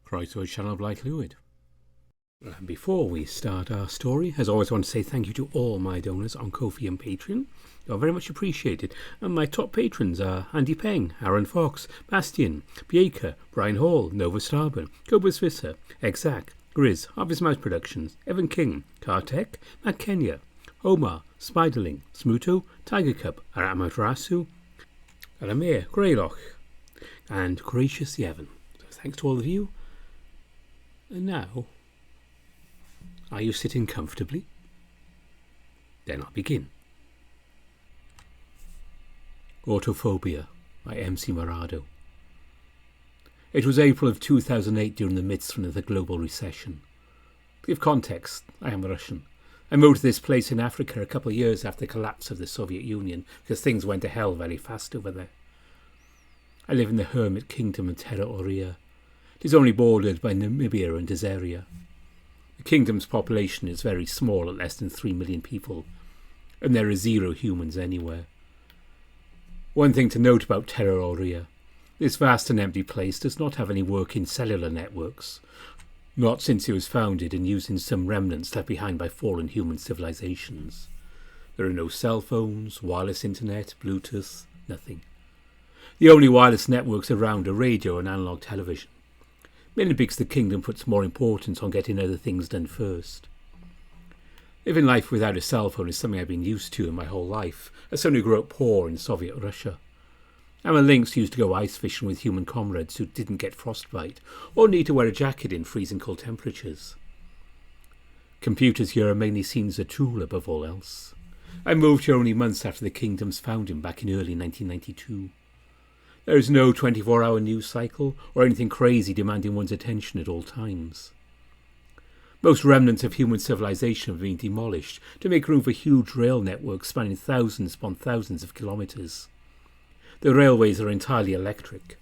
Crossroads channel of Light Fluid. And before we start our story, as always, I want to say thank you to all my donors on Ko-fi and Patreon. You are very much appreciated. And my top patrons are Andy Peng, Aaron Fox, Bastian, Bieka, Brian Hall, Nova Starburn, Cobus Visser, Exact, Grizz, Harvest Mouse Productions, Evan King, Kartek, Matt Kenya, Omar, Spiderling, Smuto, Tiger Cup, Amaterasu, Alamir, Greylock, and Gracious Yevon. So thanks to all of you. And now, are you sitting comfortably? Then I'll begin. Autophobia by M C Morrado. It was April of 2008 during the midst of the global recession. To give context, I am Russian. I moved to this place in Africa a couple of years after the collapse of the Soviet Union because things went to hell very fast over there. I live in the hermit kingdom of Terra Aurea. It is only bordered by Namibia and Azaria. The kingdom's population is very small at less than 3 million people, and there are 0 humans anywhere. One thing to note about Terra Aurea, this vast and empty place does not have any working cellular networks, not since it was founded and using some remnants left behind by fallen human civilizations. There are no cell phones, wireless internet, Bluetooth, nothing. The only wireless networks around are radio and analog television. Mainly because the kingdom puts more importance on getting other things done first. Living life without a cell phone is something I've been used to in my whole life, as someone who grew up poor in Soviet Russia. I'm a lynx who used to go ice fishing with human comrades who didn't get frostbite, or need to wear a jacket in freezing cold temperatures. Computers here are mainly seen as a tool above all else. I moved here only months after the kingdom's founding back in early 1992. There is no 24-hour news cycle or anything crazy demanding one's attention at all times. Most remnants of human civilization have been demolished to make room for huge rail networks spanning thousands upon thousands of kilometres. The railways are entirely electric,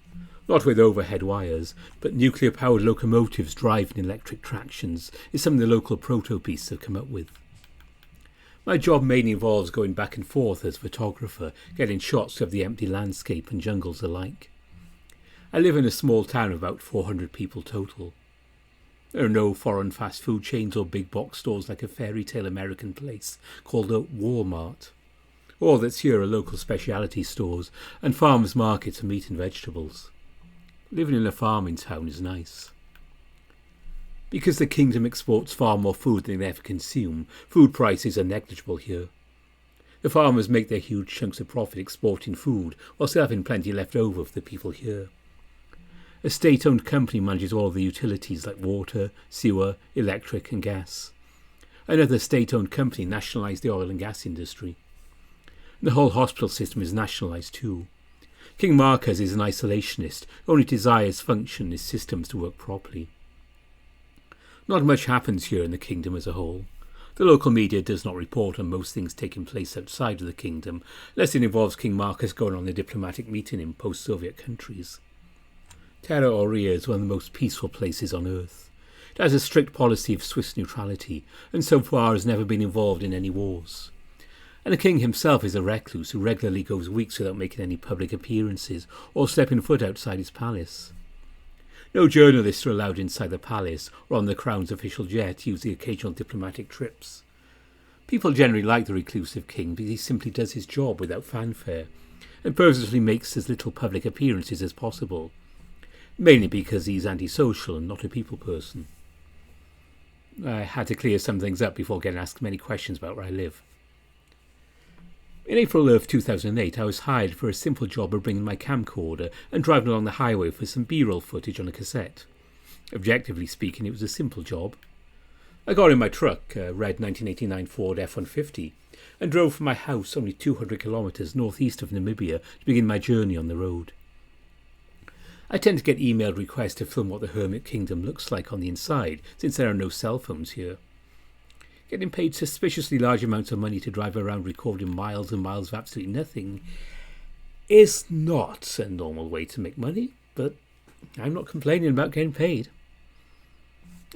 not with overhead wires, but nuclear-powered locomotives driving electric tractions is something the local proto-beasts have come up with. My job mainly involves going back and forth as a photographer, getting shots of the empty landscape and jungles alike. I live in a small town of about 400 people total. There are no foreign fast food chains or big box stores like a fairy tale American place called a Walmart. All that's here are local specialty stores and farmers' markets for meat and vegetables. Living in a farming town is nice. Because the kingdom exports far more food than they ever consume, food prices are negligible here. The farmers make their huge chunks of profit exporting food, while still having plenty left over for the people here. A state-owned company manages all the utilities like water, sewer, electric and gas. Another state-owned company nationalised the oil and gas industry. The whole hospital system is nationalised too. King Marcus is an isolationist, who only desires function his systems to work properly. Not much happens here in the kingdom as a whole. The local media does not report on most things taking place outside of the kingdom, unless it involves King Marcus going on a diplomatic meeting in post-Soviet countries. Terra Aurea is one of the most peaceful places on earth. It has a strict policy of Swiss neutrality, and so far has never been involved in any wars. And the king himself is a recluse who regularly goes weeks without making any public appearances or stepping foot outside his palace. No journalists are allowed inside the palace or on the crown's official jet to use the occasional diplomatic trips. People generally like the reclusive king because he simply does his job without fanfare and purposely makes as little public appearances as possible, mainly because he's antisocial and not a people person. I had to clear some things up before getting asked many questions about where I live. In April of 2008, I was hired for a simple job of bringing my camcorder and driving along the highway for some B-roll footage on a cassette. Objectively speaking, it was a simple job. I got in my truck, a red 1989 Ford F-150, and drove from my house only 200 kilometres northeast of Namibia to begin my journey on the road. I tend to get emailed requests to film what the Hermit Kingdom looks like on the inside, since there are no cell phones here. Getting paid suspiciously large amounts of money to drive around recording miles and miles of absolutely nothing is not a normal way to make money, but I'm not complaining about getting paid.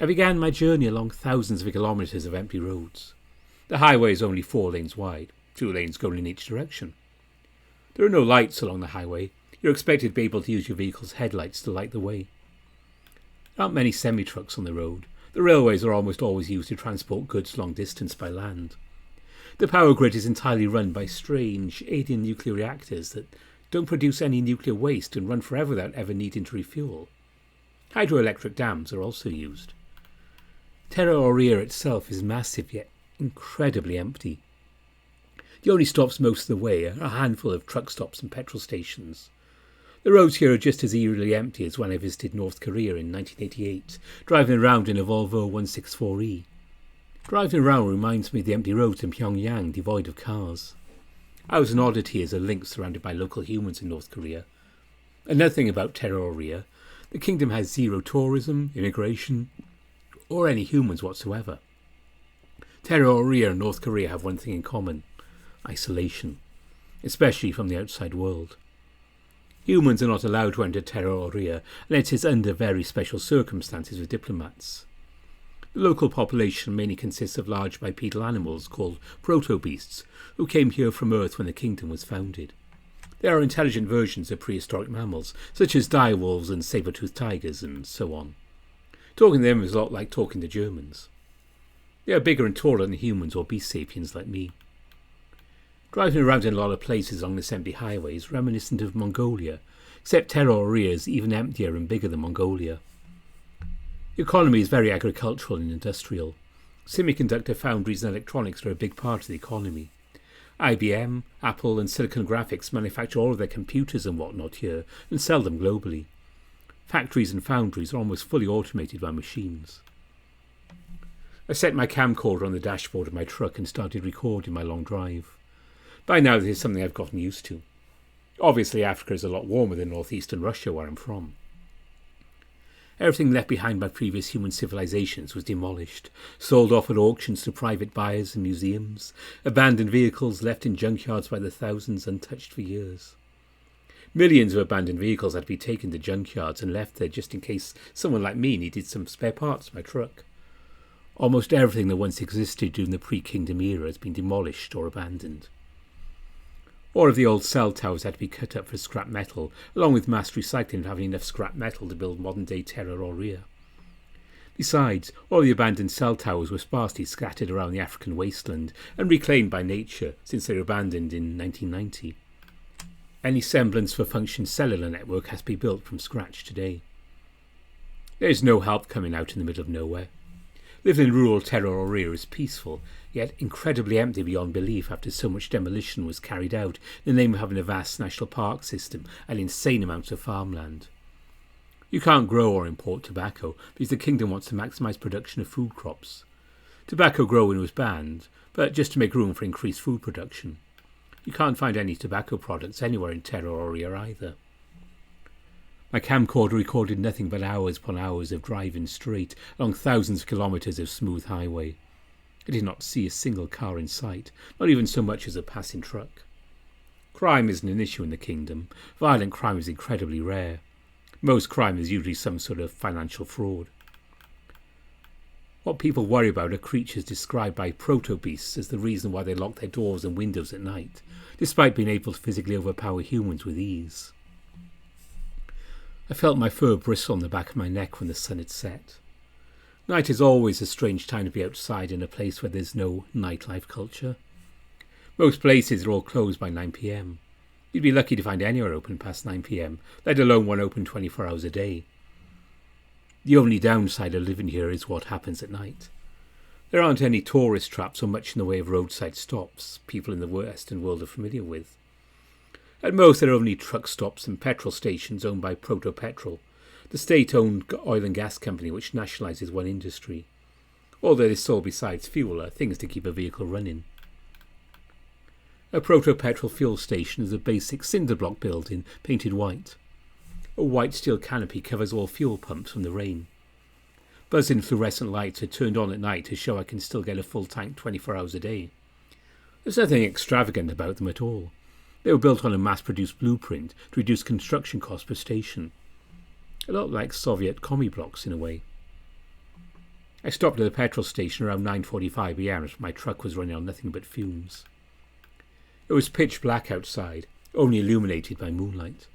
I began my journey along thousands of kilometres of empty roads. The highway is only 4 lanes wide, 2 lanes going in each direction. There are no lights along the highway, You're expected to be able to use your vehicle's headlights to light the way. There aren't many semi-trucks on the road. The railways are almost always used to transport goods long distance by land. The power grid is entirely run by strange alien nuclear reactors that don't produce any nuclear waste and run forever without ever needing to refuel. Hydroelectric dams are also used. Terra Aurea itself is massive yet incredibly empty. The only stops most of the way are a handful of truck stops and petrol stations. The roads here are just as eerily empty as when I visited North Korea in 1988, driving around in a Volvo 164E. Driving around reminds me of the empty roads in Pyongyang devoid of cars. I was an oddity as a lynx surrounded by local humans in North Korea. Another thing about Terra Aurea, the kingdom has zero tourism, immigration, or any humans whatsoever. Terra Aurea and North Korea have one thing in common: isolation, especially from the outside world. Humans are not allowed to enter Terra Aurea unless it is under very special circumstances with diplomats. The local population mainly consists of large bipedal animals called proto-beasts, who came here from Earth when the kingdom was founded. They are intelligent versions of prehistoric mammals, such as direwolves and saber-toothed tigers, and so on. Talking to them is a lot like talking to Germans. They are bigger and taller than humans or beast sapiens like me. Driving around in a lot of places along this empty highway is reminiscent of Mongolia, except Terra Aurea is even emptier and bigger than Mongolia. The economy is very agricultural and industrial. Semiconductor foundries and electronics are a big part of the economy. IBM, Apple and Silicon Graphics manufacture all of their computers and whatnot here and sell them globally. Factories and foundries are almost fully automated by machines. I set my camcorder on the dashboard of my truck and started recording my long drive. By now this is something I've gotten used to. Obviously Africa is a lot warmer than northeastern Russia where I'm from. Everything left behind by previous human civilizations was demolished, sold off at auctions to private buyers and museums, abandoned vehicles left in junkyards by the thousands untouched for years. Millions of abandoned vehicles had to be taken to junkyards and left there just in case someone like me needed some spare parts for my truck. Almost everything that once existed during the pre-kingdom era has been demolished or abandoned. All of the old cell towers had to be cut up for scrap metal, along with mass recycling and having enough scrap metal to build modern-day Terra Aurea. Besides, all the abandoned cell towers were sparsely scattered around the African wasteland and reclaimed by nature since they were abandoned in 1990. Any semblance of a functioning cellular network has to be built from scratch today. There is no help coming out in the middle of nowhere. Living in rural Terra Aurea is peaceful, yet incredibly empty beyond belief after so much demolition was carried out in the name of having a vast national park system and insane amounts of farmland. You can't grow or import tobacco because the kingdom wants to maximise production of food crops. Tobacco growing was banned, but just to make room for increased food production. You can't find any tobacco products anywhere in Terra Aurea either. My camcorder recorded nothing but hours upon hours of driving straight along thousands of kilometres of smooth highway. I did not see a single car in sight, not even so much as a passing truck. Crime isn't an issue in the kingdom. Violent crime is incredibly rare. Most crime is usually some sort of financial fraud. What people worry about are creatures described by proto-beasts as the reason why they lock their doors and windows at night, despite being able to physically overpower humans with ease. I felt my fur bristle on the back of my neck when the sun had set. Night is always a strange time to be outside in a place where there's no nightlife culture. Most places are all closed by 9 p.m. You'd be lucky to find anywhere open past 9 p.m, let alone one open 24 hours a day. The only downside of living here is what happens at night. There aren't any tourist traps or much in the way of roadside stops people in the Western world are familiar with. At most there are only truck stops and petrol stations owned by Proto Petrol, the state-owned oil and gas company which nationalises one industry. All that is sold besides fuel are things to keep a vehicle running. A Proto Petrol fuel station is a basic cinder block building painted white. A white steel canopy covers all fuel pumps from the rain. Buzzing fluorescent lights are turned on at night to show I can still get a full tank 24 hours a day. There's nothing extravagant about them at all. They were built on a mass-produced blueprint to reduce construction costs per station. A lot like Soviet commie blocks in a way. I stopped at the petrol station around 9:45 a.m. as my truck was running on nothing but fumes. It was pitch black outside, only illuminated by moonlight.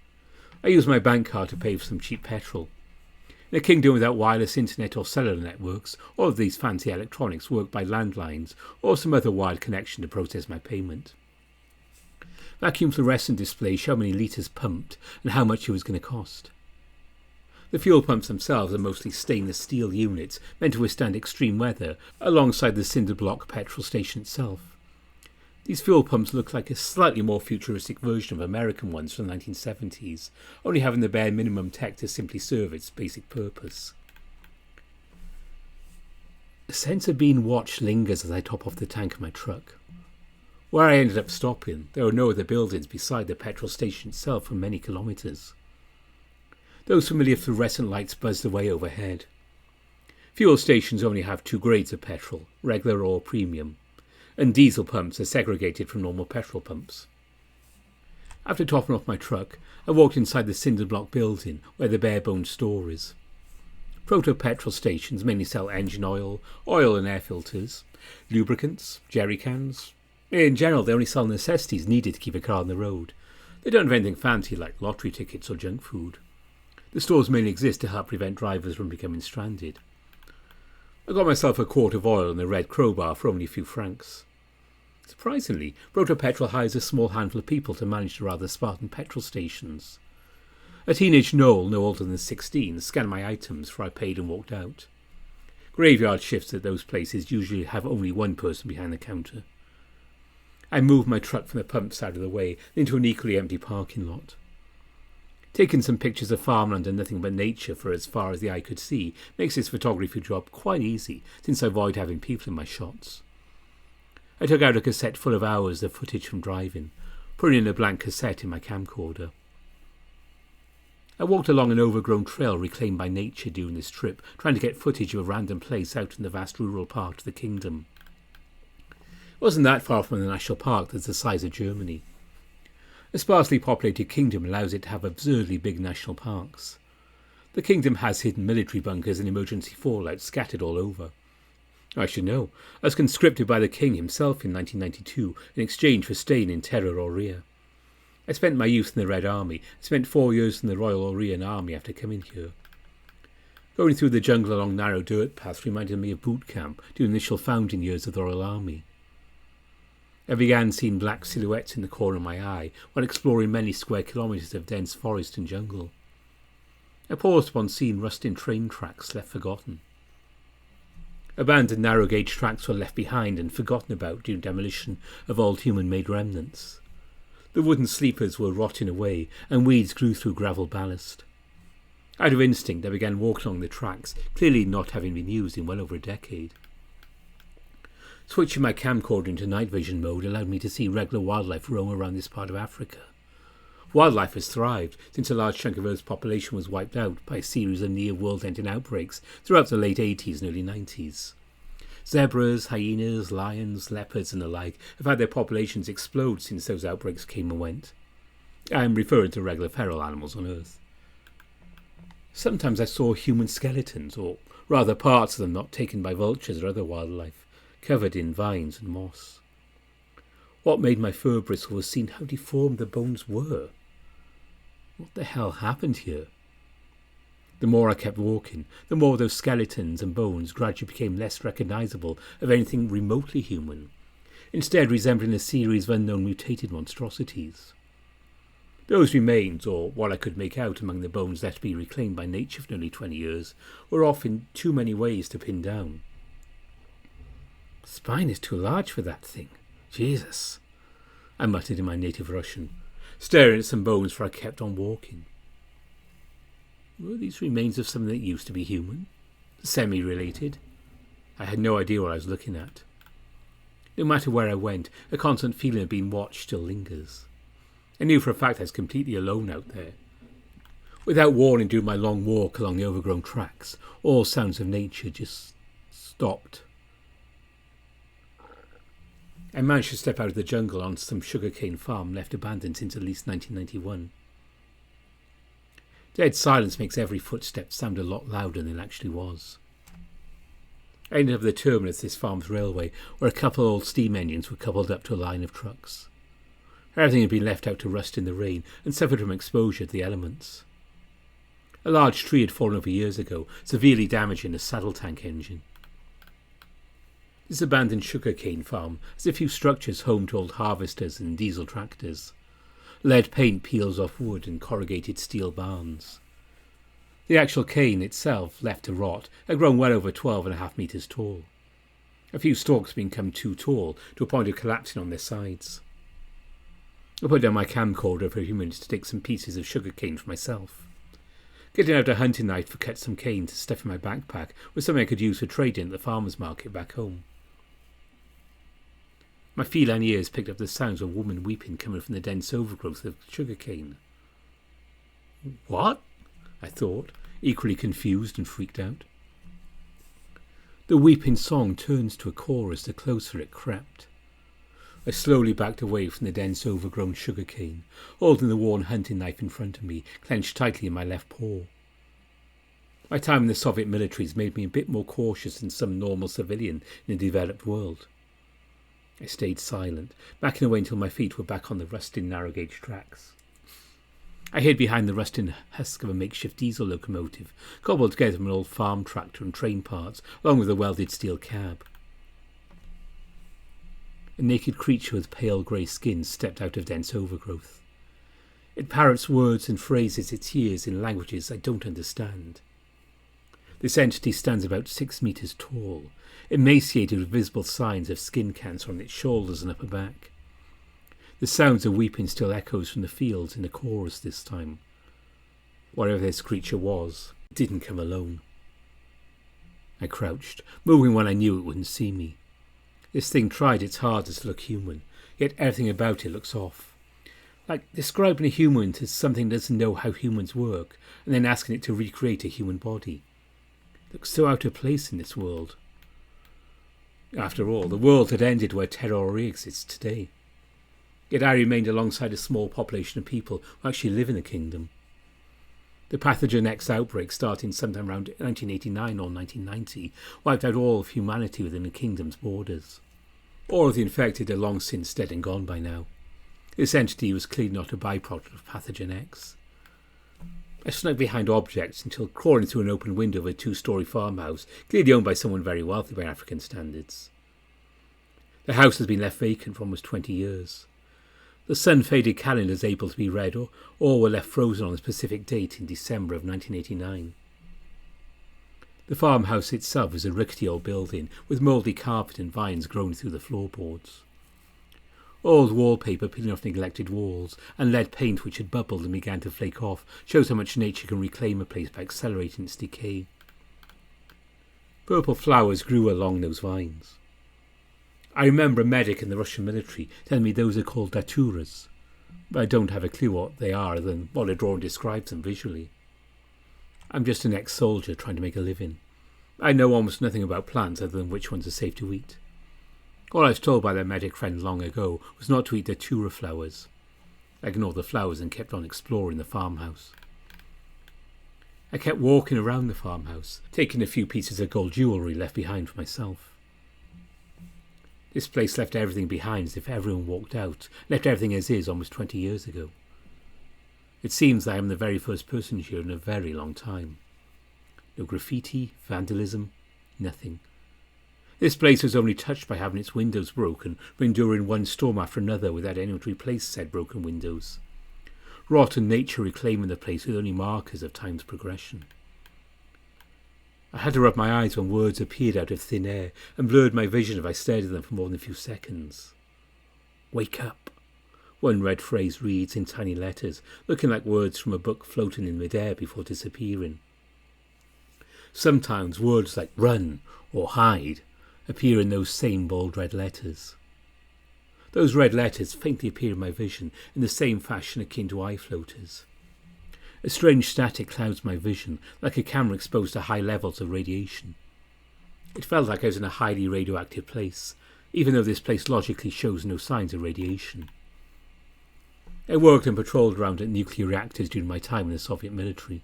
I used my bank card to pay for some cheap petrol. In a kingdom without wireless internet or cellular networks, all of these fancy electronics work by landlines or some other wired connection to process my payment. Vacuum fluorescent displays show how many litres pumped and how much it was going to cost. The fuel pumps themselves are mostly stainless steel units meant to withstand extreme weather, alongside the cinder block petrol station itself. These fuel pumps look like a slightly more futuristic version of American ones from the 1970s, only having the bare minimum tech to simply serve its basic purpose. A sense of being watched lingers as I top off the tank of my truck. Where I ended up stopping, there were no other buildings beside the petrol station itself for many kilometres. Those familiar fluorescent lights buzzed away overhead. Fuel stations only have two grades of petrol, regular or premium, and diesel pumps are segregated from normal petrol pumps. After topping off my truck, I walked inside the cinder block building where the bare-bones store is. Proto-petrol stations mainly sell engine oil, oil and air filters, lubricants, jerry cans. In general, they only sell necessities needed to keep a car on the road. They don't have anything fancy like lottery tickets or junk food. The stores mainly exist to help prevent drivers from becoming stranded. I got myself a quart of oil and a red crowbar for only a few francs. Surprisingly, Proto-Petrol hires a small handful of people to manage the rather Spartan petrol stations. A teenage Noel, no older than 16, scanned my items for I paid and walked out. Graveyard shifts at those places usually have only one person behind the counter. I moved my truck from the pumps out of the way into an equally empty parking lot. Taking some pictures of farmland and nothing but nature for as far as the eye could see makes this photography job quite easy, since I avoid having people in my shots. I took out a cassette full of hours of footage from driving, putting in a blank cassette in my camcorder. I walked along an overgrown trail reclaimed by nature during this trip, trying to get footage of a random place out in the vast rural part of the kingdom. It wasn't that far from the national park that's the size of Germany. A sparsely populated kingdom allows it to have absurdly big national parks. The kingdom has hidden military bunkers and emergency fallout scattered all over. I should know, I was conscripted by the king himself in 1992 in exchange for staying in Terror Aurea. I spent my youth in the Red Army. I spent 4 years in the Royal Aurean Army after coming here. Going through the jungle along narrow dirt paths reminded me of boot camp during the initial founding years of the Royal Army. I began seeing black silhouettes in the corner of my eye while exploring many square kilometres of dense forest and jungle. I paused upon seeing rusting train tracks left forgotten. Abandoned narrow-gauge tracks were left behind and forgotten about during demolition of old human-made remnants. The wooden sleepers were rotting away and weeds grew through gravel ballast. Out of instinct I began walking along the tracks, clearly not having been used in well over a decade. Switching my camcorder into night vision mode allowed me to see regular wildlife roam around this part of Africa. Wildlife has thrived since a large chunk of Earth's population was wiped out by a series of near world-ending outbreaks throughout the late 80s and early 90s. Zebras, hyenas, lions, leopards and the like have had their populations explode since those outbreaks came and went. I am referring to regular feral animals on Earth. Sometimes I saw human skeletons, or rather parts of them not taken by vultures or other wildlife, covered in vines and moss. What made my fur bristle was seeing how deformed the bones were. What the hell happened here? The more I kept walking, the more those skeletons and bones gradually became less recognisable of anything remotely human, instead resembling a series of unknown mutated monstrosities. Those remains, or what I could make out among the bones left to be reclaimed by nature for nearly 20 years, were off in too many ways to pin down. The spine is too large for that thing. Jesus, I muttered in my native Russian, staring at some bones for I kept on walking. Were these remains of something that used to be human? Semi-related? I had no idea what I was looking at. No matter where I went, a constant feeling of being watched still lingers. I knew for a fact I was completely alone out there. Without warning during my long walk along the overgrown tracks, all sounds of nature just stopped. I managed to step out of the jungle onto some sugarcane farm left abandoned since at least 1991. Dead silence makes every footstep sound a lot louder than it actually was. I ended up at the terminus of this farm's railway, where a couple of old steam engines were coupled up to a line of trucks. Everything had been left out to rust in the rain and suffered from exposure to the elements. A large tree had fallen over years ago, severely damaging a saddle tank engine. This abandoned sugarcane farm has a few structures home to old harvesters and diesel tractors. Lead paint peels off wood and corrugated steel barns. The actual cane itself, left to rot, had grown well over 12.5 metres tall. A few stalks had become too tall to a point of collapsing on their sides. I put down my camcorder for a few minutes to take some pieces of sugar cane for myself. Getting out a hunting knife to cut some cane to stuff in my backpack was something I could use for trading at the farmer's market back home. My feline ears picked up the sounds of a woman weeping coming from the dense overgrowth of sugar cane. What? I thought, equally confused and freaked out. The weeping song turns to a chorus the closer it crept. I slowly backed away from the dense overgrown sugar cane, holding the worn hunting knife in front of me, clenched tightly in my left paw. My time in the Soviet military has made me a bit more cautious than some normal civilian in a developed world. I stayed silent, backing away until my feet were back on the rusting narrow-gauge tracks. I hid behind the rusting husk of a makeshift diesel locomotive, cobbled together from an old farm tractor and train parts, along with a welded steel cab. A naked creature with pale grey skin stepped out of dense overgrowth. It parrots words and phrases it hears in languages I don't understand. This entity stands about 6 metres tall, emaciated with visible signs of skin cancer on its shoulders and upper back. The sounds of weeping still echoes from the fields in a chorus this time. Whatever this creature was, it didn't come alone. I crouched, moving when I knew it wouldn't see me. This thing tried its hardest to look human, yet everything about it looks off. Like describing a human to something that doesn't know how humans work, and then asking it to recreate a human body. It looks so out of place in this world. After all, the world had ended where terror already exists today. Yet I remained alongside a small population of people who actually live in the kingdom. The pathogen X outbreak, starting sometime around 1989 or 1990, wiped out all of humanity within the kingdom's borders. All of the infected are long since dead and gone by now. This entity was clearly not a byproduct of pathogen X. I snuck behind objects until crawling through an open window of a 2-storey farmhouse, clearly owned by someone very wealthy by African standards. The house has been left vacant for almost 20 years. The sun-faded calendars able to be read, or all were left frozen on a specific date in December of 1989. The farmhouse itself is a rickety old building, with mouldy carpet and vines growing through the floorboards. Old wallpaper peeling off neglected walls, and lead paint which had bubbled and began to flake off, shows how much nature can reclaim a place by accelerating its decay. Purple flowers grew along those vines. I remember a medic in the Russian military telling me those are called daturas, but I don't have a clue what they are other than what a drawing describes them visually. I'm just an ex-soldier trying to make a living. I know almost nothing about plants other than which ones are safe to eat. All I was told by their medic friend long ago was not to eat datura flowers. I ignored the flowers and kept on exploring the farmhouse. I kept walking around the farmhouse, taking a few pieces of gold jewellery left behind for myself. This place left everything behind as if everyone walked out, left everything as is almost 20 years ago. It seems I am the very first person here in a very long time. No graffiti, vandalism, nothing. This place was only touched by having its windows broken for enduring one storm after another without anyone to replace said broken windows. Rot and nature reclaiming the place with only markers of time's progression. I had to rub my eyes when words appeared out of thin air and blurred my vision if I stared at them for more than a few seconds. Wake up. One red phrase reads in tiny letters, looking like words from a book floating in midair before disappearing. Sometimes words like run or hide appear in those same bold red letters. Those red letters faintly appear in my vision in the same fashion akin to eye floaters. A strange static clouds my vision, like a camera exposed to high levels of radiation. It felt like I was in a highly radioactive place, even though this place logically shows no signs of radiation. I worked and patrolled around at nuclear reactors during my time in the Soviet military.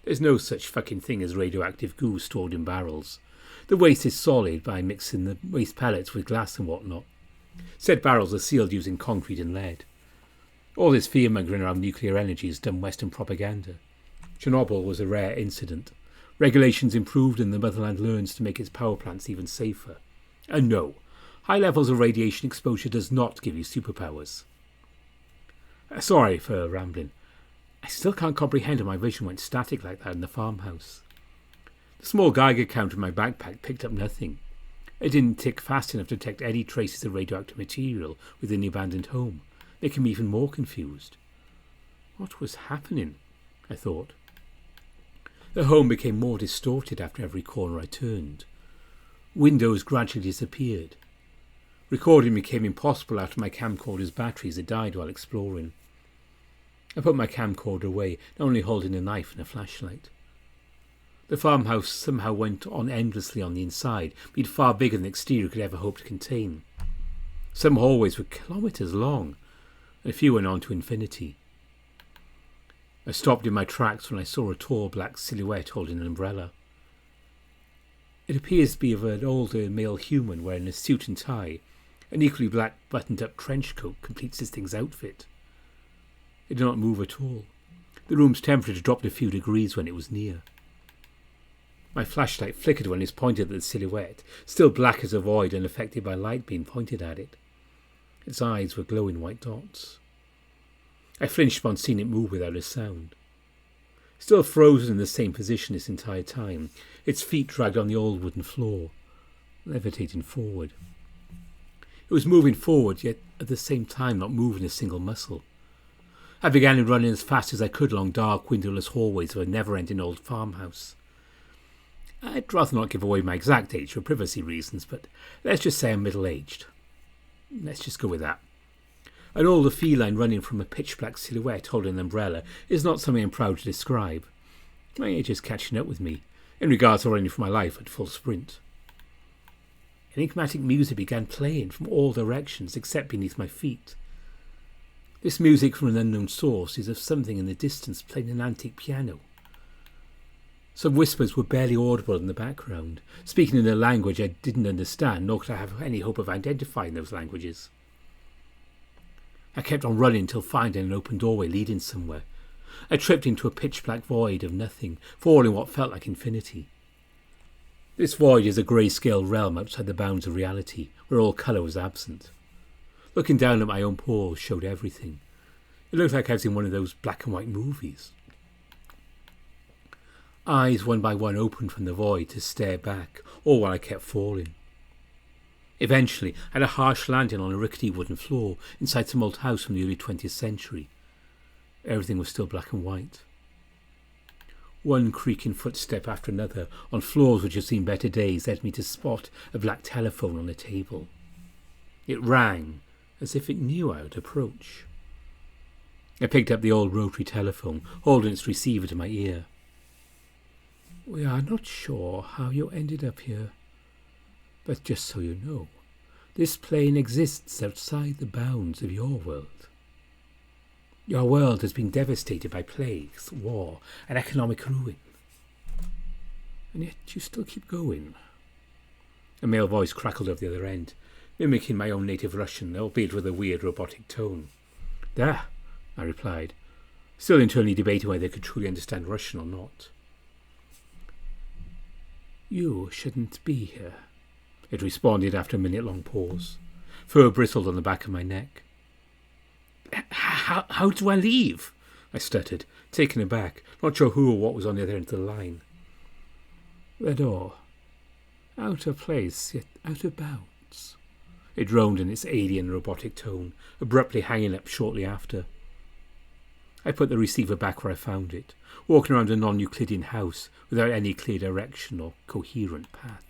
There's no such fucking thing as radioactive goo stored in barrels. The waste is solid by mixing the waste pellets with glass and whatnot. Said barrels are sealed using concrete and lead. All this fear-mongering around nuclear energy is dumb Western propaganda. Chernobyl was a rare incident. Regulations improved and the motherland learns to make its power plants even safer. And no, high levels of radiation exposure does not give you superpowers. Sorry for rambling. I still can't comprehend how my vision went static like that in the farmhouse. The small Geiger counter in my backpack picked up nothing. It didn't tick fast enough to detect any traces of radioactive material within the abandoned home, making me even more confused. What was happening? I thought. The home became more distorted after every corner I turned. Windows gradually disappeared. Recording became impossible after my camcorder's batteries had died while exploring. I put my camcorder away, only holding a knife and a flashlight. The farmhouse somehow went on endlessly on the inside, being far bigger than the exterior could ever hope to contain. Some hallways were kilometres long, and a few went on to infinity. I stopped in my tracks when I saw a tall black silhouette holding an umbrella. It appears to be of an older male human wearing a suit and tie. An equally black buttoned-up trench coat completes this thing's outfit. It did not move at all. The room's temperature dropped a few degrees when it was near. My flashlight flickered when it was pointed at the silhouette, still black as a void and affected by light being pointed at it. Its eyes were glowing white dots. I flinched upon seeing it move without a sound. Still frozen in the same position this entire time, its feet dragged on the old wooden floor, levitating forward. It was moving forward, yet at the same time not moving a single muscle. I began running as fast as I could along dark, windowless hallways of a never-ending old farmhouse. I'd rather not give away my exact age for privacy reasons, but let's just say I'm middle-aged. Let's just go with that. An older feline running from a pitch-black silhouette holding an umbrella is not something I'm proud to describe. My age is catching up with me, in regards to running for my life at full sprint. Enigmatic music began playing from all directions except beneath my feet. This music from an unknown source is of something in the distance playing an antique piano. Some whispers were barely audible in the background, speaking in a language I didn't understand, nor could I have any hope of identifying those languages. I kept on running until finding an open doorway leading somewhere. I tripped into a pitch-black void of nothing, falling what felt like infinity. This void is a grey-scale realm outside the bounds of reality, where all colour was absent. Looking down at my own pores showed everything. It looked like I was in one of those black and white movies. Eyes one by one opened from the void to stare back, all while I kept falling. Eventually, I had a harsh landing on a rickety wooden floor inside some old house from the early 20th century. Everything was still black and white. One creaking footstep after another on floors which had seen better days led me to spot a black telephone on a table. It rang as if it knew I would approach. I picked up the old rotary telephone, holding its receiver to my ear. "We are not sure how you ended up here. But just so you know, this plane exists outside the bounds of your world. Your world has been devastated by plagues, war, and economic ruin. And yet you still keep going." A male voice crackled over the other end, mimicking my own native Russian, albeit with a weird robotic tone. "Da," I replied, still internally debating whether I could truly understand Russian or not. "You shouldn't be here," it responded after a minute-long pause. Fur bristled on the back of my neck. How do I leave?" I stuttered, taken aback, not sure who or what was on the other end of the line. "The door. Out of place, yet out of bounds," it droned in its alien robotic tone, abruptly hanging up shortly after. I put the receiver back where I found it, walking around a non-Euclidean house without any clear direction or coherent path.